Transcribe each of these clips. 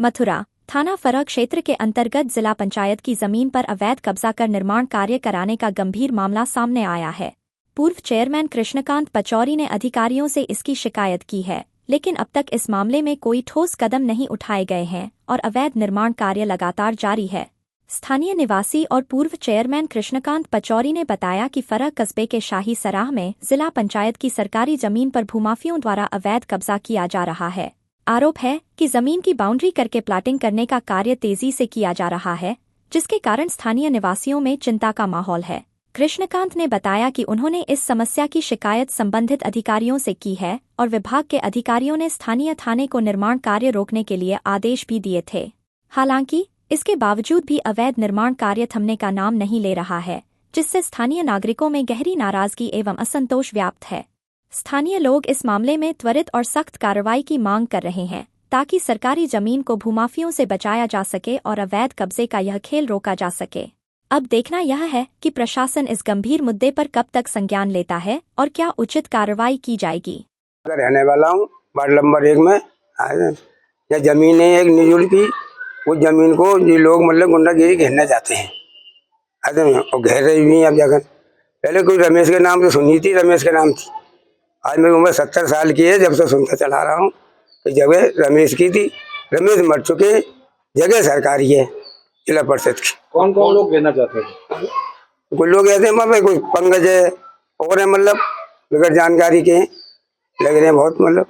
मथुरा थाना फरह क्षेत्र के अंतर्गत जिला पंचायत की जमीन पर अवैध कब्जा कर निर्माण कार्य कराने का गंभीर मामला सामने आया है। पूर्व चेयरमैन कृष्णकांत पचौरी ने अधिकारियों से इसकी शिकायत की है, लेकिन अब तक इस मामले में कोई ठोस कदम नहीं उठाए गए हैं और अवैध निर्माण कार्य लगातार जारी है। स्थानीय निवासी और पूर्व चेयरमैन कृष्णकांत पचौरी ने बताया कि फरह कस्बे के शाही सराह में जिला पंचायत की सरकारी जमीन पर भूमाफियों द्वारा अवैध कब्जा किया जा रहा है। आरोप है कि जमीन की बाउंड्री करके प्लाटिंग करने का कार्य तेजी से किया जा रहा है, जिसके कारण स्थानीय निवासियों में चिंता का माहौल है। कृष्णकांत ने बताया कि उन्होंने इस समस्या की शिकायत संबंधित अधिकारियों से की है और विभाग के अधिकारियों ने स्थानीय थाने को निर्माण कार्य रोकने के लिए आदेश भी दिए थे। हालांकि इसके बावजूद भी अवैध निर्माण कार्य थमने का नाम नहीं ले रहा है, जिससे स्थानीय नागरिकों में गहरी नाराजगी एवं असंतोष व्याप्त है। स्थानीय लोग इस मामले में त्वरित और सख्त कार्रवाई की मांग कर रहे हैं, ताकि सरकारी जमीन को भूमाफियों से बचाया जा सके और अवैध कब्जे का यह खेल रोका जा सके। अब देखना यह है कि प्रशासन इस गंभीर मुद्दे पर कब तक संज्ञान लेता है और क्या उचित कार्रवाई की जाएगी। रहने वाला हूँ वार्ड नंबर 1 में। यह जमीन है एक निजुल की। उस जमीन को ये लोग मतलब गुंडागिरी घेरना चाहते हैं, और घेर रही भी हैं। अब जाकर पहले कोई रमेश के नाम से सुनी थी, रमेश के नाम थी। आज मेरी उम्र 70 साल की है, जब से सुनता चला रहा हूँ तो जगह रमेश की थी। रमेश मर चुके, जगह सरकारी है जिला परिषद की। कौन कौन लोग घेरना चाहते हैं? कुछ लोग ऐसे हैं, कोई पंकज है और है, मतलब बगैर जानकारी के लग रहे हैं बहुत, मतलब।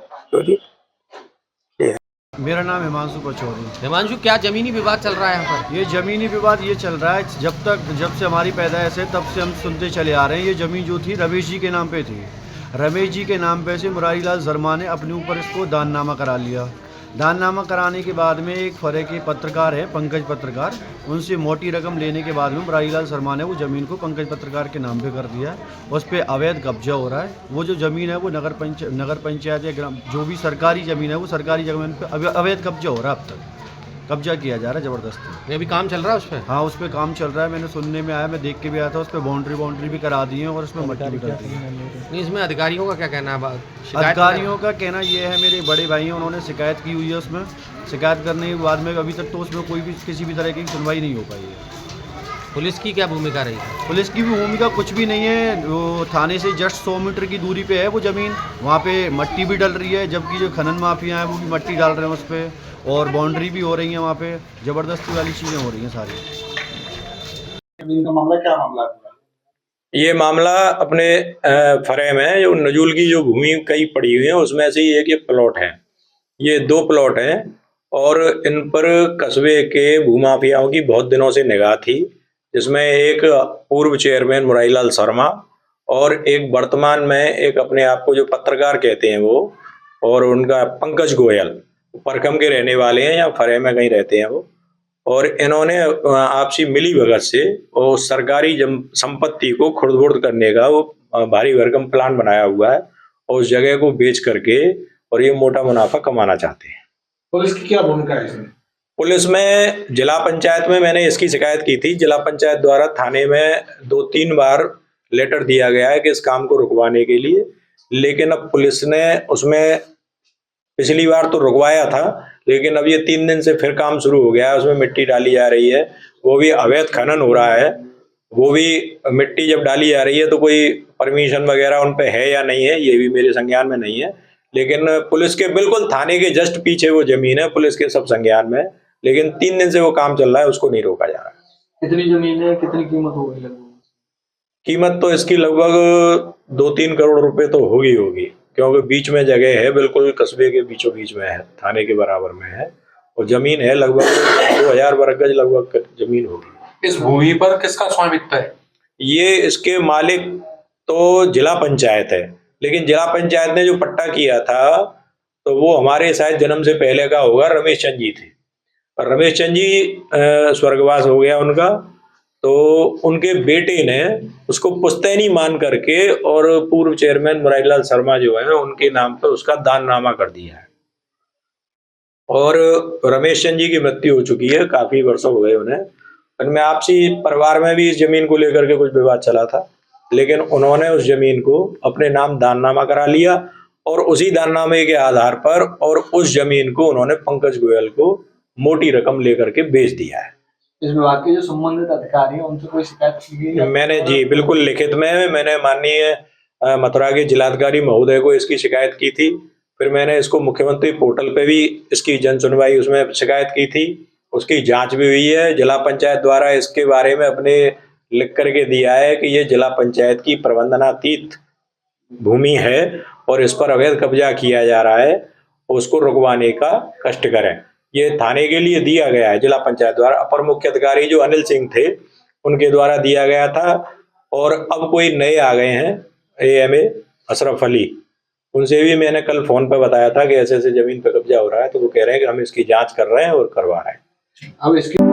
मेरा नाम हिमांशु पचौरी। हिमांशु, क्या जमीनी विवाद चल रहा है यहाँ पर? ये जमीनी विवाद ये चल रहा है जब से हमारी पैदाइश है तब से हम सुनते चले आ रहे हैं। ये ज़मीन जो थी रमेश जी के नाम पे थी। रमेश जी के नाम पे से मुरारी लाल शर्मा ने अपने ऊपर इसको दाननामा करा लिया। दाननामा कराने के बाद में एक फरे के पत्रकार है, पंकज पत्रकार, उनसे मोटी रकम लेने के बाद में मुरारी लाल शर्मा ने वो ज़मीन को पंकज पत्रकार के नाम पे कर दिया है। उस पर अवैध कब्जा हो रहा है। वो जो ज़मीन है वो नगर पंचायत या ग्राम जो भी सरकारी ज़मीन है वो सरकारी ज़मीन पे अवैध कब्जा हो रहा है। अब तक कब्जा किया जा रहा है ज़बरदस्ती। अभी काम चल रहा है उस पर? हाँ, उस पर काम चल रहा है। मैंने सुनने में आया, मैं देख के भी आया था। उस पर बाउंड्री भी करा दी है और उसमें मट्टी भी कर दी है। नहीं, इसमें अधिकारियों का क्या कहना है? अधिकारियों का कहना ये है, मेरे बड़े भाई हैं, उन्होंने शिकायत की हुई है। उसमें शिकायत करने के बाद में अभी तक तो उसमें कोई भी किसी भी तरह की सुनवाई नहीं हो पाई है। पुलिस की क्या भूमिका रही है? पुलिस की भी भूमिका कुछ भी नहीं है। वो थाने से जस्ट 100 मीटर की दूरी पे है वो ज़मीन। वहाँ पे मट्टी भी डल रही है, जबकि जो खनन माफिया हैं वो भी मट्टी डाल रहे हैं उस पर, और बाउंड्री भी हो रही है। वहाँ पे ज़बरदस्ती वाली चीज़ें हो रही हैं सारी। जमीन का मामला क्या मामला है? ये मामला अपने फरे में जो नजूल की जो भूमि कई पड़ी हुई है उसमें से एक ये प्लॉट है। ये 2 प्लॉट हैं और इन पर कस्बे के भूमाफियाओं की बहुत दिनों से निगाह थी, जिसमें एक पूर्व चेयरमैन मुरारी लाल शर्मा और एक वर्तमान में एक अपने आप को जो पत्रकार कहते हैं वो, और उनका पंकज गोयल, परखम के रहने वाले हैं या फरे में कहीं रहते हैं वो। और इन्होंने आपसी मिली भगत से और सरकारी संपत्ति को खुर्द-बुर्द करने का वो भारी भरकम प्लान बनाया हुआ है और उस जगह को बेच करके और ये मोटा मुनाफा कमाना चाहते हैं। पुलिस की क्या भूमिका है इसमें? पुलिस में जिला पंचायत में मैंने इसकी शिकायत की थी। जिला पंचायत द्वारा थाने में 2-3 बार लेटर दिया गया है कि इस काम को रुकवाने के लिए, लेकिन अब पुलिस ने उसमें पिछली बार तो रुकवाया था, लेकिन अब ये 3 दिन से फिर काम शुरू हो गया है। उसमें मिट्टी डाली जा रही है, वो भी अवैध खनन हो रहा है। वो भी मिट्टी जब डाली जा रही है तो कोई परमिशन वगैरह उन पे है या नहीं है ये भी मेरे संज्ञान में नहीं है, लेकिन पुलिस के बिल्कुल थाने के जस्ट पीछे वो जमीन है, पुलिस के सब संज्ञान में, लेकिन 3 दिन से वो काम चल रहा है, उसको नहीं रोका जा रहा है। कितनी जमीन है, कितनी कीमत होगी लगभग? कीमत तो इसकी लगभग 2-3 करोड़ रुपए तो होगी, क्योंकि बीच में जगह है, बिल्कुल कस्बे के बीचों बीच में है, थाने के बराबर में है, और जमीन है लगभग 2000 वर्ग गज लगभग जमीन होगी। इस भूमि पर किसका स्वामित्व है? ये इसके मालिक तो जिला पंचायत है, लेकिन जिला पंचायत ने जो पट्टा किया था तो वो हमारे शायद जन्म से पहले का होगा। रमेश चंद जी थे, और रमेश चंद जी स्वर्गवास हो गया उनका, तो उनके बेटे ने उसको पुश्तैनी मान करके और पूर्व चेयरमैन मुरारी लाल शर्मा जो है उनके नाम पर उसका दाननामा कर दिया है। और रमेश चंद जी की मृत्यु हो चुकी है, काफी वर्षों हो गए उन्हें। उनमें आपसी परिवार में भी इस जमीन को लेकर के कुछ विवाद चला था, लेकिन उन्होंने उस जमीन को अपने नाम दाननामा करा लिया और उसी दाननामे के आधार पर और उस जमीन को उन्होंने पंकज गोयल को मोटी रकम लेकर के बेच दिया है। इस विभाग के जो संबंधित अधिकारी हैं उनसे कोई शिकायत की गई है? मैंने जी बिल्कुल लिखित में मैंने माननीय मथुरा के जिलाधिकारी महोदय को इसकी शिकायत की थी। फिर मैंने इसको मुख्यमंत्री पोर्टल पे भी इसकी जन सुनवाई उसमें शिकायत की थी, उसकी जांच भी हुई है। जिला पंचायत द्वारा इसके बारे में अपने लिख करके दिया है कि ये जिला पंचायत की प्रबंधनातीत भूमि है और इस पर अवैध कब्जा किया जा रहा है, उसको रुकवाने का कष्ट करें। ये थाने के लिए दिया गया है जिला पंचायत द्वारा। अपर मुख्य अधिकारी जो अनिल सिंह थे उनके द्वारा दिया गया था, और अब कोई नए आ गए हैं AMA अशरफ अली, उनसे भी मैंने कल फोन पे बताया था कि ऐसे ऐसे जमीन पे कब्जा हो रहा है, तो वो कह रहे हैं कि हम इसकी जांच कर रहे हैं और करवा रहे हैं। अब इसके